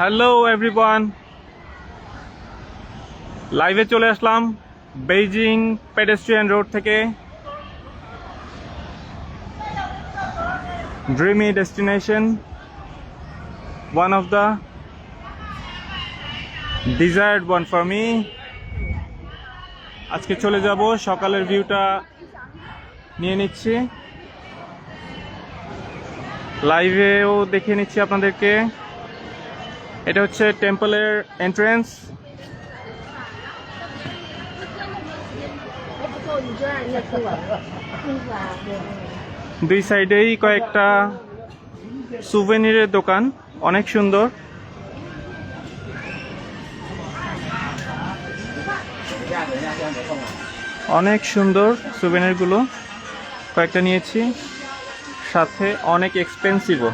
Hello everyone, লাইভে চলে আসলাম Beijing pedestrian road থেকে। Dreamy destination, one of the desired one for me. আজকে চলে যাব, সকালের ভিউটা নিয়ে নিচ্ছি, লাইভেও দেখিয়ে নিচ্ছি আপনাদেরকে। এটা হচ্ছে টেম্পলের এন্ট্রেন্স। দুই সাইডেই কয়েকটা সুভেনিরের দোকান, অনেক সুন্দর। অনেক সুন্দর সুভেনিরগুলো, কয়েকটা নিয়েছি, সাথে অনেক এক্সপেন্সিভও।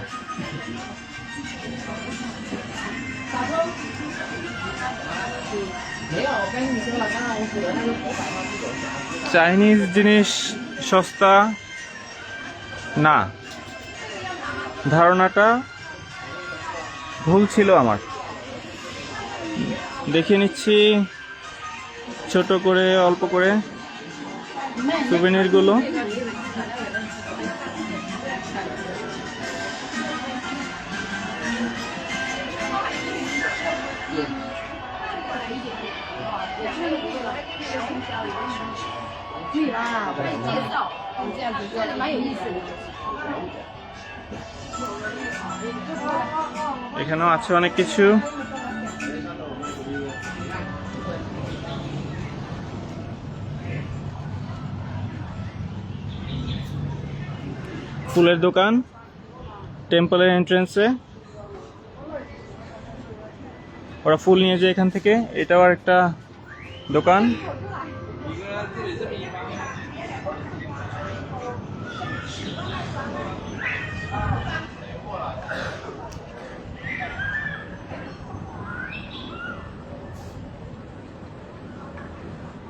চাইনিজ জিনিস সস্তা না, ধারণাটা ভুল ছিল আমার। দেখিয়ে নিচ্ছি ছোট করে, অল্প করে সুভেনিরগুলো। এখানেও আছে অনেক কিছু। ফুলের দোকান টেম্পলের এন্ট্রেন্সে, ওরা ফুল নিয়ে যায় এখান থেকে। এটাও আর একটা দোকান।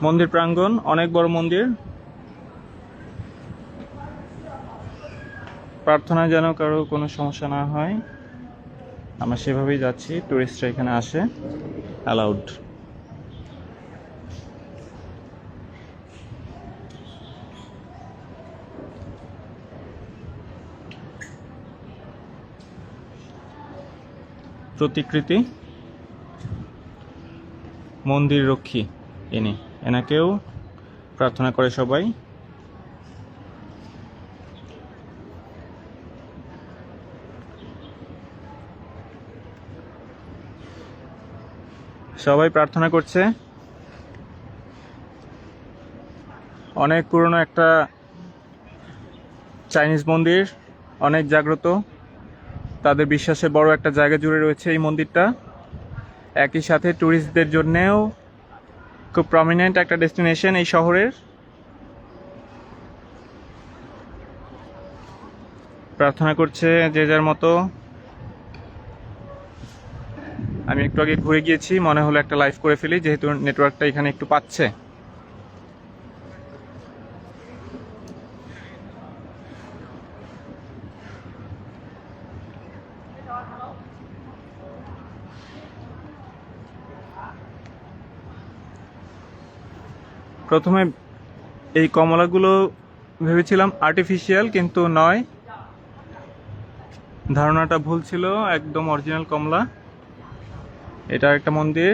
মন্দির প্রাঙ্গণ, অনেক বড় মন্দির। প্রার্থনা যেন কারো কোনো সমস্যা না হয়, আমরা সেভাবেই যাচ্ছি। টুরিস্টরা এখানে আসে, অ্যালাউড। প্রতিকৃতি মন্দির রক্ষী, এনাকেও প্রার্থনা করে সবাই। সবাই প্রার্থনা করছে। অনেক পুরনো একটা চাইনিজ মন্দির, অনেক জাগ্রত। তাদের বিশ্বাসের বড় একটা জায়গা জুড়ে রয়েছে এই মন্দিরটা। একই সাথে ট্যুরিস্টদের জন্যেও খুব প্রমিনেন্ট একটা ডেস্টিনেশন এই শহরের। প্রার্থনা করছে যে যার মতো। আমি একটু আগে ঘুরে গিয়েছি, মনে হলো একটা লাইভ করে ফেলি, যেহেতু নেটওয়ার্কটা এখানে একটু পাচ্ছে। প্রথমে এই কমলাগুলো ভেবেছিলাম আর্টিফিশিয়াল, কিন্তু নয়, ধারণাটা ভুল ছিল, একদম অরিজিনাল কমলা। এটা একটা মন্দির।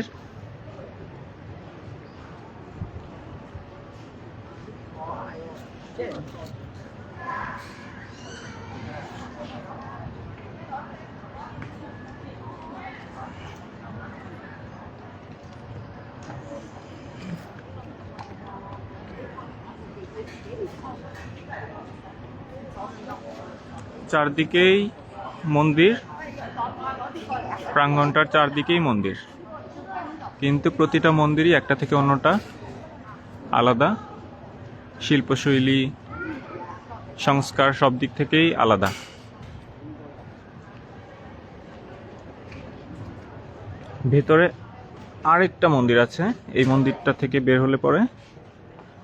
চারদিকেই মন্দির, প্রাঙ্গণটার চারদিকেই মন্দির, কিন্তু প্রতিটা মন্দিরই একটা থেকে অন্যটা আলাদা। শিল্পশৈলী, সংস্কার সব দিক থেকেই আলাদা। ভেতরে আরেকটা মন্দির আছে, এই মন্দিরটা থেকে বের হলে পরে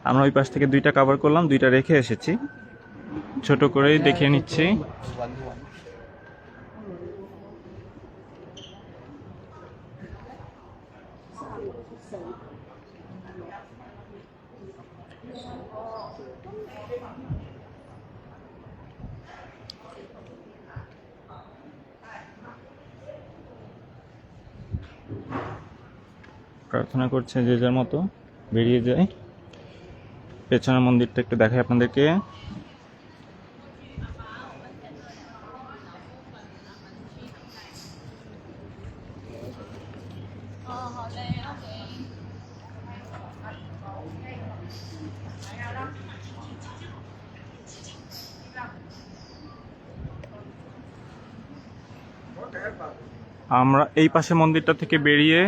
আমরা ওই পাশ থেকে দুইটা কভার করলাম, দুইটা রেখে এসেছি, ছোট করেই দেখিয়ে নিচ্ছি। প্রার্থনা করছে যে যার মতো, বেরিয়ে যায়। পেছনের মন্দিরটা একটু দেখাই আপনাদেরকে। আমরা এই পাশে মন্দিরটা থেকে বেরিয়ে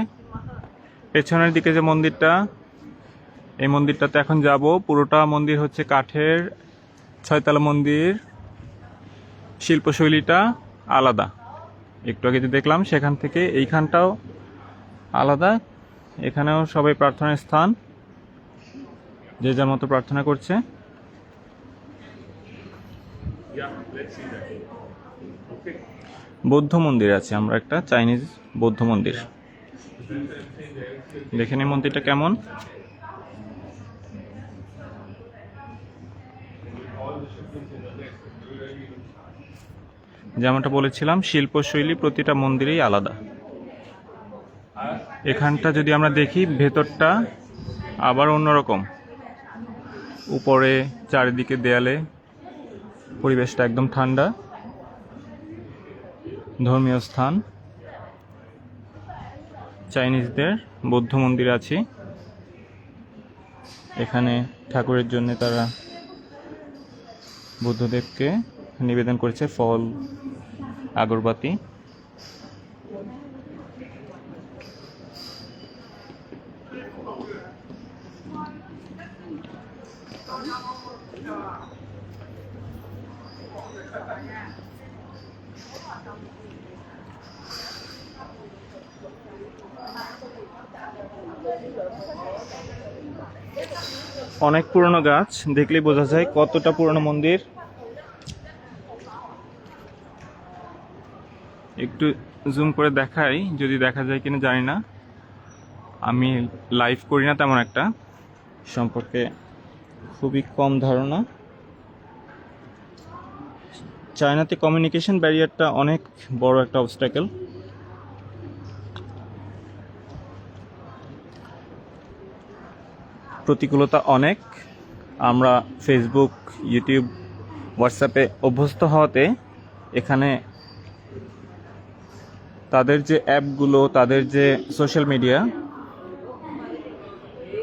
পেছনের দিকে যে মন্দিরটা, এই মন্দিরটাতে এখন যাব। পুরোটা মন্দির হচ্ছে কাঠের, 6 তলা মন্দির। শিল্পশৈলীটা আলাদা, একটু আগে যে দেখলাম সেখান থেকে এইখানটাও আলাদা। এখানেও সবাই প্রার্থনার স্থান, যে যার মতো প্রার্থনা করছে। বৌদ্ধ মন্দির আছে, আমরা একটা চাইনিজ বৌদ্ধ মন্দির দেখে নিই মন্দিরটা কেমন। যেমনটা বলেছিলাম, শিল্পশৈলী প্রতিটা মন্দিরেই আলাদা। এখানটা যদি আমরা দেখি, ভেতরটা আবার অন্যরকম। উপরে চারিদিকে দেয়ালে, পরিবেশটা একদম ঠান্ডা। ধর্মীয় স্থান, চাইনিজদের বৌদ্ধ মন্দির আছে। এখানে ঠাকুরের জন্য তারা বুদ্ধদেবকে নিবেদন করেছে ফল, আগরবাতি। অনেক পুরনো গাছ, দেখলেই বোঝা যায় কতটা পুরনো মন্দির। একটু জুম করে দেখাই, যদি দেখা যায় কিনা জানি না। আমি লাইভ করি না তেমন একটা, সম্পর্কে খুবই কম ধারণা। চায়নাতে কমিউনিকেশন ব্যারিয়ারটা অনেক বড় একটা অবস্ট্যাকেল। প্রতিকূলতা অনেক। আমরা ফেসবুক, ইউটিউব, হোয়াটসঅ্যাপে অভ্যস্ত হওয়াতে এখানে তাদের যে অ্যাপগুলো, তাদের যে সোশ্যাল মিডিয়া,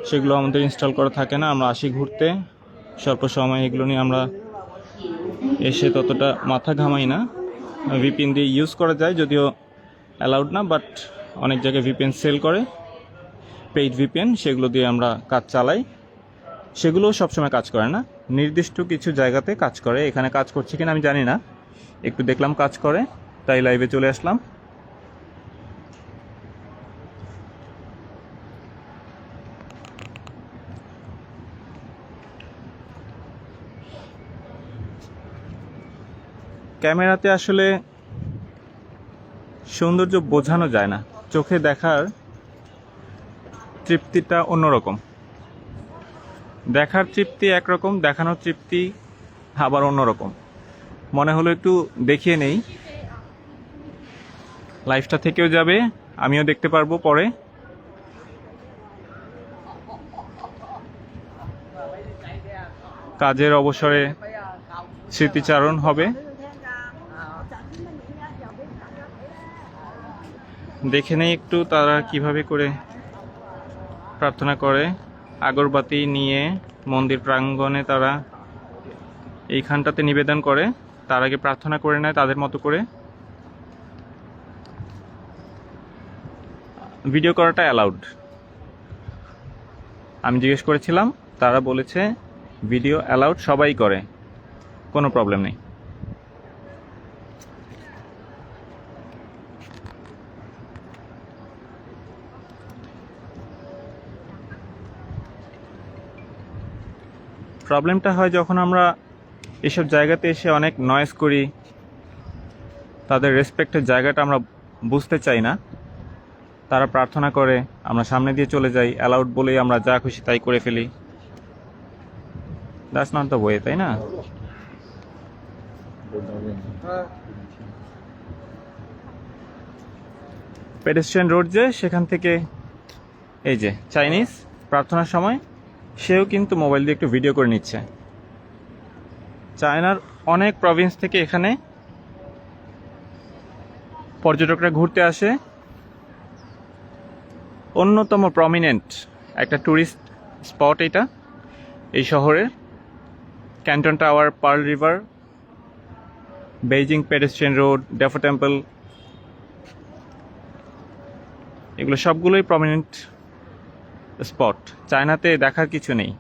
সেগুলো আমাদের ইনস্টল করা থাকে না। আমরা আসি ঘুরতে, স্বল্প সময় এগুলো নিয়ে আমরা এসে ততটা মাথা ঘামাই না। ভিপিএন দিয়ে ইউজ করা যায়, যদিও অ্যালাউড না, বাট অনেক জায়গায় ভিপিএন সেল করে, পেইড ভিপিএন, সেগুলো দিয়ে আমরা কাজ চালাই। সেগুলোও সবসময় কাজ করে না, নির্দিষ্ট কিছু জায়গাতে কাজ করে। এখানে কাজ করছে কিনা আমি জানি না, একটু দেখলাম কাজ করে, তাই লাইভে চলে আসলাম। ক্যামেরাতে আসলে সৌন্দর্য বোঝানো যায় না, চোখে দেখার তৃপ্তিটা অন্যরকম। দেখার তৃপ্তি একরকম, দেখানোর তৃপ্তি আবার অন্যরকম। মনে হলো একটু দেখিয়ে নেই, লাইভটা থেকেও যাবে, আমিও দেখতে পারবো পরে। কাজের অবসরে স্মৃতিচারণ হবে। দেখে নেই একটু তারা কিভাবে করে প্রার্থনা করে। আগরবাতি নিয়ে মন্দির প্রাঙ্গণে তারা এইখানটাতে নিবেদন করে, তার আগে প্রার্থনা করে নেয় তাদের মতো করে। ভিডিও করাটা অ্যালাউড। আমি জিজ্ঞেস করেছিলাম, তারা বলেছে ভিডিও অ্যালাউড, সবাই করে, কোনো প্রবলেম নেই। প্রবলেমটা হয় যখন আমরা এসব জায়গাতে এসে অনেক নয়েজ করি, তাদের রেসপেক্টের জায়গাটা আমরা বুঝতে চাই না। তারা প্রার্থনা করে, আমরা সামনে দিয়ে চলে যাই, অ্যালাউড বলেই আমরা যা খুশি তাই করে ফেলি। দ্যাটস নট দ্য ওয়ে, তাই না? পেডেস্ট্রিয়ান রোড যে, সেখান থেকে এই যে চাইনিজ প্রার্থনার সময় সেও কিন্তু মোবাইল দিয়ে একটু ভিডিও করে নিচ্ছে। চায়নার অনেক প্রভিন্স থেকে এখানে পর্যটকরা ঘুরতে আসে। অন্যতম প্রমিনেন্ট একটা ট্যুরিস্ট স্পট এটা এই শহরের। Canton Tower, Pearl River, Beijing pedestrian road, Dafo temple, এগুলো সবগুলোই প্রমিনেন্ট স্পট। চায়নাতে দেখার কিছু নেই,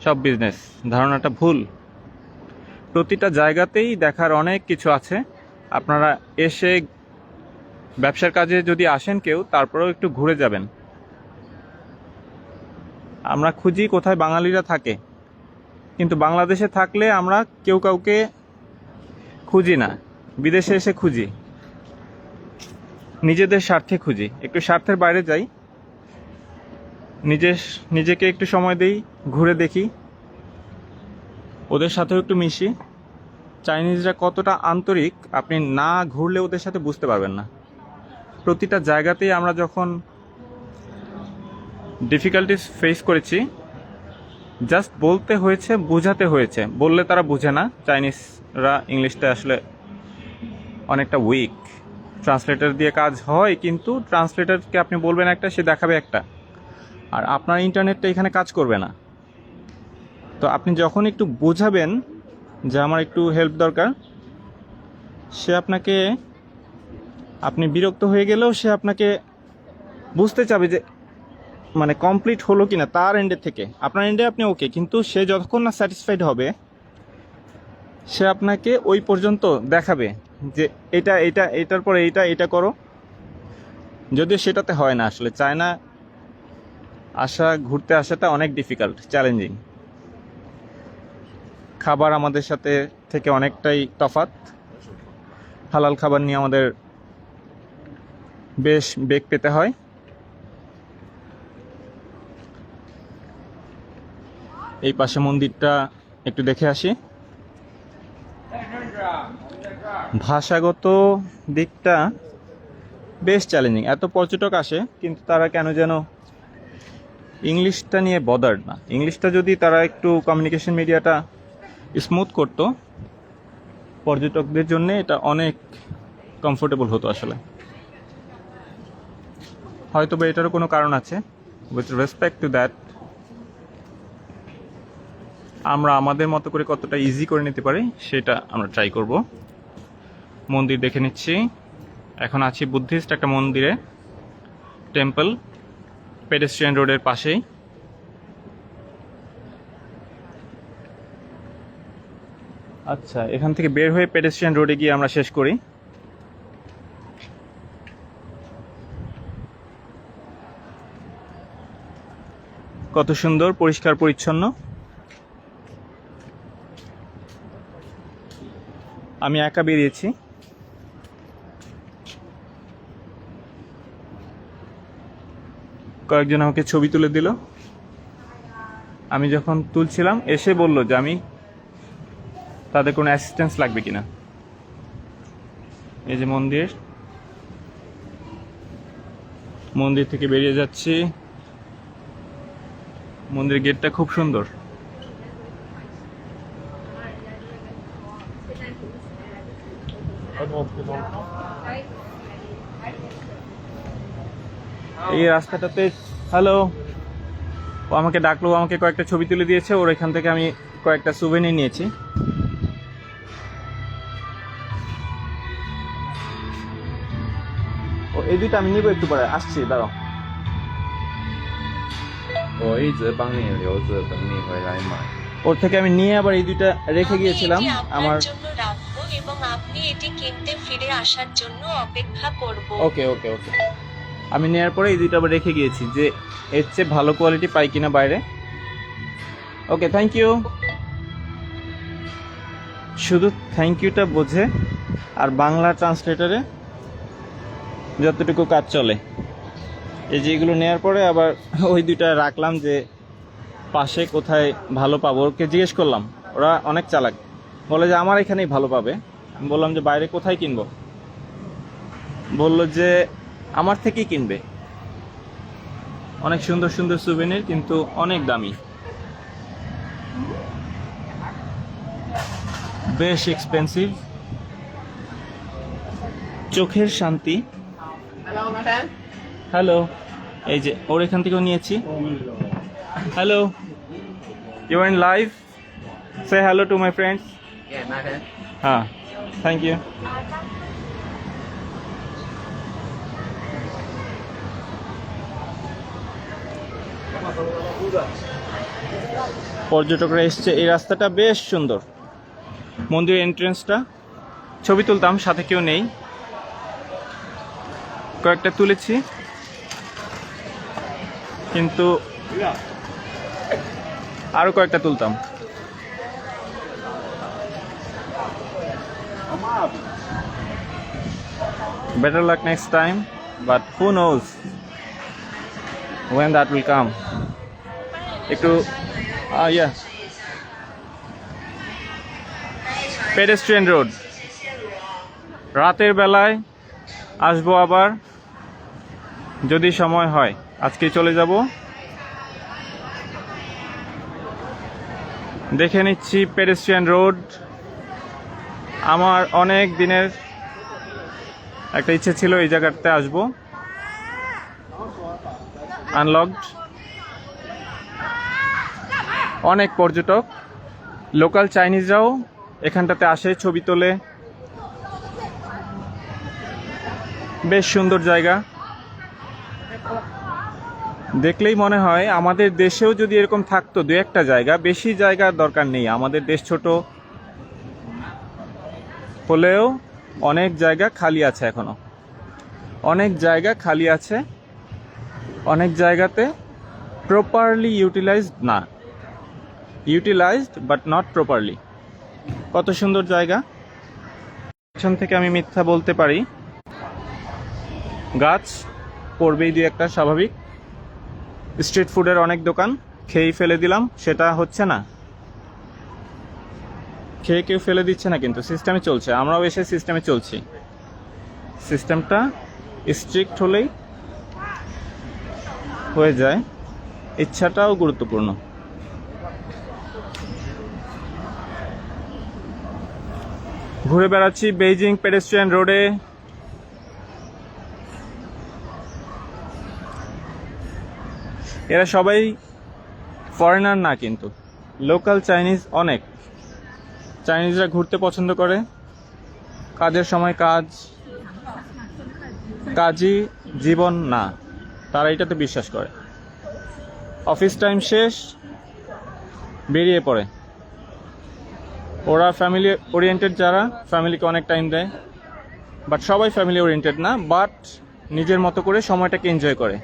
সব বিজনেস। ধারণাটা ভুল। প্রতিটা জায়গাতেই দেখার অনেক কিছু আছে। আপনারা এসে ব্যবসার কাজে যদি আসেন কেউ, তারপরেও একটু ঘুরে যাবেন। আমরা খুঁজি কোথায় বাঙালিরা থাকে, কিন্তু বাংলাদেশে থাকলে আমরা কেউ কাউকে খুঁজি না, বিদেশে এসে খুঁজি, নিজেদের স্বার্থে খুঁজি। একটু স্বার্থের বাইরে যাই, নিজেকে একটু সময় দেই, ঘুরে দেখি, ওদের সাথেও একটু মিশি। চাইনিজরা কতটা আন্তরিক আপনি না ঘুরলে ওদের সাথে বুঝতে পারবেন না। প্রতিটা জায়গাতেই আমরা যখন ডিফিকাল্টিস ফেস করেছি, জাস্ট বলতে হয়েছে, বোঝাতে হয়েছে। বললে তারা বুঝে না। চাইনিজরা ইংলিশটা আসলে অনেকটা উইক। ট্রান্সলেটর দিয়ে কাজ হয়, কিন্তু ট্রান্সলেটরকে আপনি বলবেন একটা, সে দেখাবে একটা, আর আপনার ইন্টারনেটটা এখানে কাজ করবে না। তো আপনি যখন একটু বোঝাবেন যে আমার একটু হেল্প দরকার, সে আপনাকে, আপনি বিরক্ত হয়ে গেলেও সে আপনাকে বুঝতে চাবে যে মানে কমপ্লিট হলো কিনা তার এন্ডের থেকে। আপনার এন্ডে আপনি ওকে, কিন্তু সে যতক্ষণ না স্যাটিসফাইড হবে, সে আপনাকে ওই পর্যন্ত দেখাবে যে এটা এটা এটার পরে এটা করো। যদিও সেটাতে হয় না। আসলে চায়না ঘুরতে আসাটা অনেক ডিফিকাল্ট, চ্যালেঞ্জিং। খাবার আমাদের সাথে থেকে অনেকটাই তফাৎ। হালাল খাবার নিয়ে আমাদের বেশ বেগ পেতে হয়। এই পাশে মন্দিরটা একটু দেখে আসি। ভাষাগত দিকটা বেশ চ্যালেঞ্জিং। এত পর্যটক আসে, কিন্তু তারা কেন যেন ইংলিশটা নিয়ে বদার্ড না। ইংলিশটা যদি তারা একটু কমিউনিকেশন মিডিয়াটা স্মুথ করতো, পর্যটকদের জন্য এটা অনেক কমফোর্টেবল হতো আসলে। হয়তো বা এটারও কোনো কারণ আছে। উইথ রেসপেক্ট টু দ্যাট, আমরা আমাদের মতো করে কতটা ইজি করে নিতে পারি সেটা আমরা ট্রাই করব। মন্দির দেখে নিচ্ছি। এখন আছি বুদ্ধিস্ট একটা মন্দিরে, টেম্পল, পেডেস্ট্রিয়ান রোডের পাশেই। আচ্ছা, এখান থেকে বের হয়ে পেডেস্ট্রিয়ান রোডে গিয়ে আমরা শেষ করি। কত সুন্দর, পরিষ্কার পরিচ্ছন্ন। আমি একা বেরিয়েছি। কয়েকজন আমাকে ছবি তুলে দিল। আমি যখন তুলছিলাম, এসে বলল যে আমি তাদের কোনো অ্যাসিস্ট্যান্স লাগবে কিনা। এই যে মন্দির থেকে বেরিয়ে যাচ্ছি। মন্দিরের গেটটা খুব সুন্দর। এই রাস্তাটাতে, হ্যালো, ও আমাকে ডাকলো, আমাকে কয়েকটা ছবি তুলে দিয়েছে। ওর এখান থেকে আমি কয়েকটা সুভেনির নিয়েছি। ও এই দুইটা আমি নিবো, একটু পরে আসছি, দাঁড়াও। 我一直帮你留着，等你回来买。 ওর থেকে আমি নিয়ে আবার এই দুইটা রেখে গিয়েছিলাম। আমি এটি আমার আপনার জন্য রাখবো এবং আপনি এটি কিনতে ফিরে আসার জন্য অপেক্ষা করব। ওকে ওকে ওকে, আমি নেওয়ার পরে এই দুইটা আবার রেখে গিয়েছি যে এর চেয়ে ভালো কোয়ালিটি পাই কিনা বাইরে। ওকে, থ্যাংক ইউ। শুধু থ্যাংক ইউটা বোঝে, আর বাংলা ট্রান্সলেটরে যতটুকু কাজ চলে। এই যে এগুলো নেওয়ার পরে আবার ওই দুইটা রাখলাম যে পাশে কোথায় ভালো পাবো। ওকে জিজ্ঞেস করলাম, ওরা অনেক চালাক, বলে যে আমার এখানেই ভালো পাবে। আমি বললাম যে বাইরে কোথায় কিনবো, বললো যে আমার থেকেই কিনবে। অনেক সুন্দর সুন্দর সুভেনির, কিন্তু অনেক দামি, বেশ এক্সপেন্সিভ। চোখের শান্তি। হ্যালো, এই যে ওর এখান থেকেও নিয়েছি। Hello, you are in live, say hello to my friends. হ্যাঁ, থ্যাংক ইউ। পর্যটকরা এসছে। এই রাস্তাটা বেশ সুন্দর, মন্দিরের এন্ট্রেন্সটা। ছবি তুলতাম, সাথে কেউ নেই, কয়েকটা তুলেছি, কিন্তু আরো কয়েকটা তুলতাম। Better luck next time, but who knows when that will come. একটু yeah, pedestrian road, রাতের বেলায় আসবো আবার যদি সময় হয়। আজকে চলে যাব, দেখে নিচ্ছি পেডেস্ট্রিয়ান রোড। আমার অনেক দিনের একটা ইচ্ছে ছিল এই জায়গাটাতে আসবো। আনলকড, অনেক পর্যটক, লোকাল চাইনিজরাও এখানটাতে আসে, ছবি তোলে। বেশ সুন্দর জায়গা, দেখলেই মনে হয় আমাদের দেশেও যদি এরকম থাকতো দু একটা জায়গা, বেশি জায়গার দরকার নেই। আমাদের দেশ ছোট হলেও অনেক জায়গা খালি আছে, এখনো অনেক জায়গা খালি আছে, অনেক জায়গাতে প্রপারলি ইউটিলাইজড না, ইউটিলাইজড বাট নট প্রপারলি। কত সুন্দর জায়গা। পেছন থেকে আমি মিথ্যা বলতে পারি, গাছ পড়বেই দুই একটা, স্বাভাবিক। স্ট্রিট ফুডের অনেক দোকান, খেয়েই ফেলে দিলাম, সেটা হচ্ছে না। খেয়ে কেউ ফেলে দিচ্ছে না, কিন্তু সিস্টেমে চলছে। আমরাও এসে সিস্টেমে চলছি। সিস্টেমটা স্ট্রিক্ট হলেই হয়ে যায়, ইচ্ছাটাও গুরুত্বপূর্ণ। ঘুরে বেড়াচ্ছি বেইজিং পেডেস্ট্রিয়ান রোডে। এরা সবাই ফরেনার না, কিন্তু লোকাল চাইনিজ অনেক। চাইনিজরা ঘুরতে পছন্দ করে, কাজের সময় কাজ, কাজই জীবন না, তারা এটাতে বিশ্বাস করে। অফিস টাইম শেষ, বেরিয়ে পড়ে। ওরা ফ্যামিলি ওরিয়েন্টেড, যারা ফ্যামিলিকে অনেক টাইম দেয়, বাট সবাই ফ্যামিলি ওরিয়েন্টেড না, বাট নিজের মতো করে সময়টাকে এনজয় করে।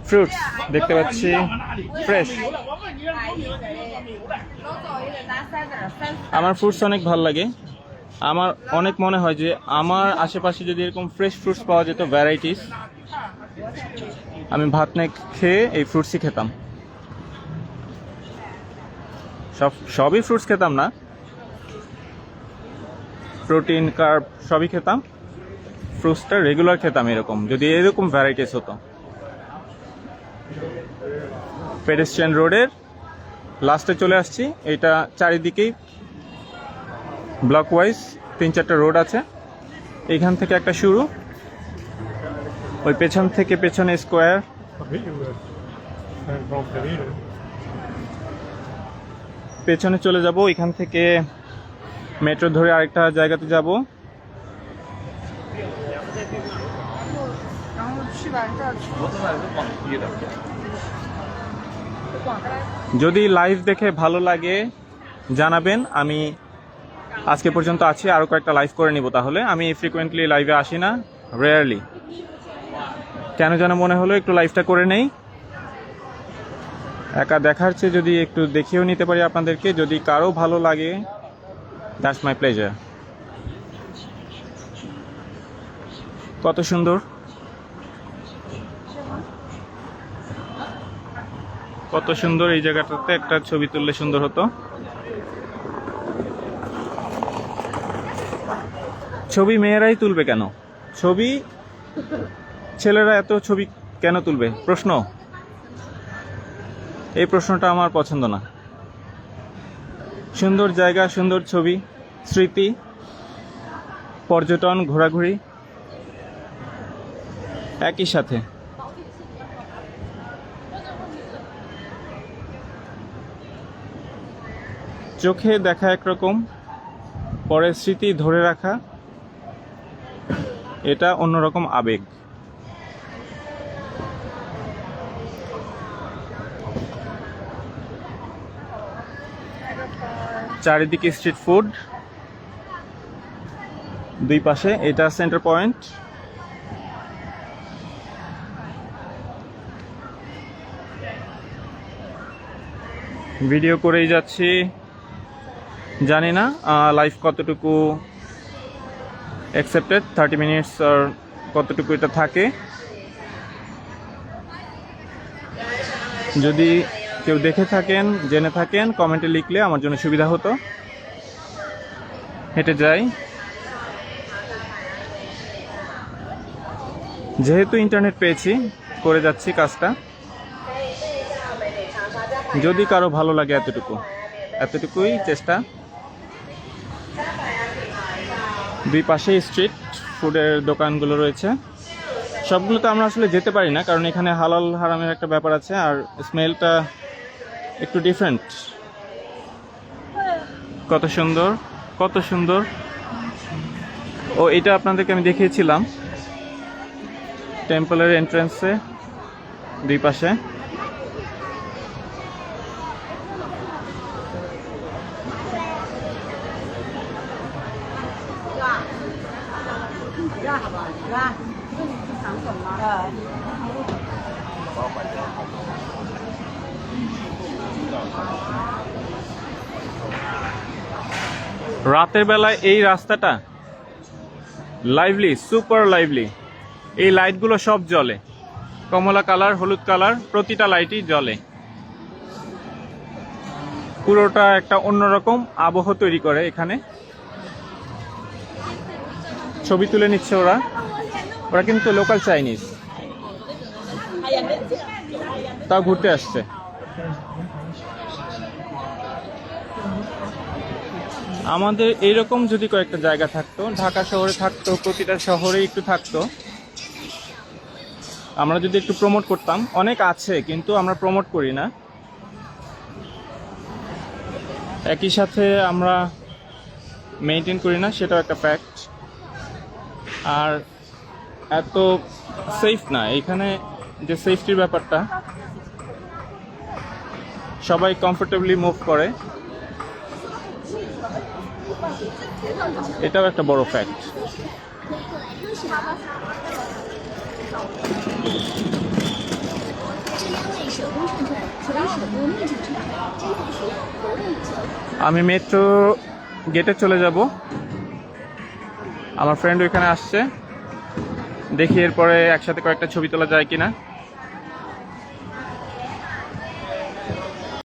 ফ্রুটস দেখতে পাচ্ছি, ফ্রেশ। আমার ফ্রুটস অনেক ভালো লাগে। আমার অনেক মনে হয় যে আমার আশেপাশে যদি এরকম ফ্রেশ ফ্রুটস পাওয়া যেত, ভ্যারাইটিস, আমি ভাত না খেয়ে এই ফ্রুটসই খেতাম। সবই ফ্রুটস খেতাম না, প্রোটিন, কার্ব সবই খেতাম। ফ্রুটসটা রেগুলার খেতাম এরকম, যদি এরকম ভ্যারাইটিস হতো। পেডেস্ট্রিয়ান রোডের লাস্টে চলে আসছি। এটা চারিদিকেই ব্লক ওয়াইজ 3-4টা রোড আছে। এইখান থেকে একটা শুরু, ওই পেছন থেকে পেছনে স্কোয়ার, পেছনে চলে যাব। এখান থেকে মেট্রো ধরে আরেকটা জায়গাতে যাব। যদি লাইভ দেখে ভালো লাগে জানাবেন। আমি আজকে পর্যন্ত আছি, আরও কয়েকটা লাইভ করে নিব। তাহলে আমি ফ্রিকোয়েন্টলি লাইভে আসি না, রেয়ারলি। কেন যেন মনে হলো একটু লাইভটা করে নেই। একা দেখার চেয়ে যদি একটু দেখিয়েও নিতে পারি আপনাদেরকে, যদি কারো ভালো লাগে, দ্যাটস মাই প্লেজার। কত সুন্দর কত সুন্দর, এই জায়গাটাতে একটা ছবি তুললে সুন্দর হতো। ছবি মেয়েরাই তুলবে কেন? ছবি ছেলেরা এত ছবি কেন তুলবে? প্রশ্ন, এই প্রশ্নটা আমার পছন্দ না। সুন্দর জায়গা, সুন্দর ছবি, স্মৃতি, পর্যটন, ঘোরাঘুরি একই সাথে। চোখে দেখা একরকম, পরে স্মৃতি ধরে রাখা এটা অন্যরকম আবেগ। চারিদিকে স্ট্রিট ফুড, দুই পাশে। এটা সেন্টার পয়েন্ট। ভিডিও করেই যাচ্ছি, জানি না লাইভ কতটুকু অ্যাকসেপ্টেড, 30 মিনিটস আর কতটুকু এটা থাকে। যদি কেউ দেখে থাকেন, জেনে থাকেন, কমেন্টে লিখলে আমার জন্য সুবিধা হতো। হেঁটে যাই। যেহেতু ইন্টারনেট পেয়েছি, করে যাচ্ছি কাজটা। যদি কারো ভালো লাগে এতটুকুই চেষ্টা। দুই পাশে স্ট্রিট ফুডের দোকানগুলো রয়েছে। সবগুলোতে আমরা আসলে যেতে পারি না, কারণ এখানে হালাল হারামের একটা ব্যাপার আছে, আর স্মেলটা একটু ডিফারেন্ট। কত সুন্দর, কত সুন্দর। ও, এটা আপনাদেরকে আমি দেখিয়েছিলাম টেম্পলের এন্ট্রান্সে, দুই পাশে। রাতের বেলায় এই রাস্তাটা লাইভলি, সুপার লাইভলি। এই লাইটগুলো সব জ্বলে, কমলা কালার, হলুদ কালার, প্রতিটা লাইটই জ্বলে। পুরোটা একটা অন্যরকম আবহ তৈরি করে। এখানে ছবি তুলে নিচ্ছে ওরা কিন্তু লোকাল চাইনিজ, তাও ঘুরতে আসছে। আমাদের এইরকম যদি কয়েকটা জায়গা থাকতো, ঢাকা শহরে থাকতো, প্রতিটা শহরে একটু থাকতো, আমরা যদি একটু প্রমোট করতাম। অনেক আছে কিন্তু আমরা প্রমোট করি না। একই সাথে আমরা মেনটেন করি না, সেটাও একটা ফ্যাক্ট। আর এত সেফ না এখানে, যে সেফটির ব্যাপারটা, সবাই কমফোর্টেবলি মুভ করে, এটাও একটা বড় ফ্যাক্ট। আমি মেট্রো গেটে চলে যাব। আমার ফ্রেন্ড ওইখানে আসছে, দেখি এরপরে একসাথে কয়েকটা ছবি তোলা যায় কিনা।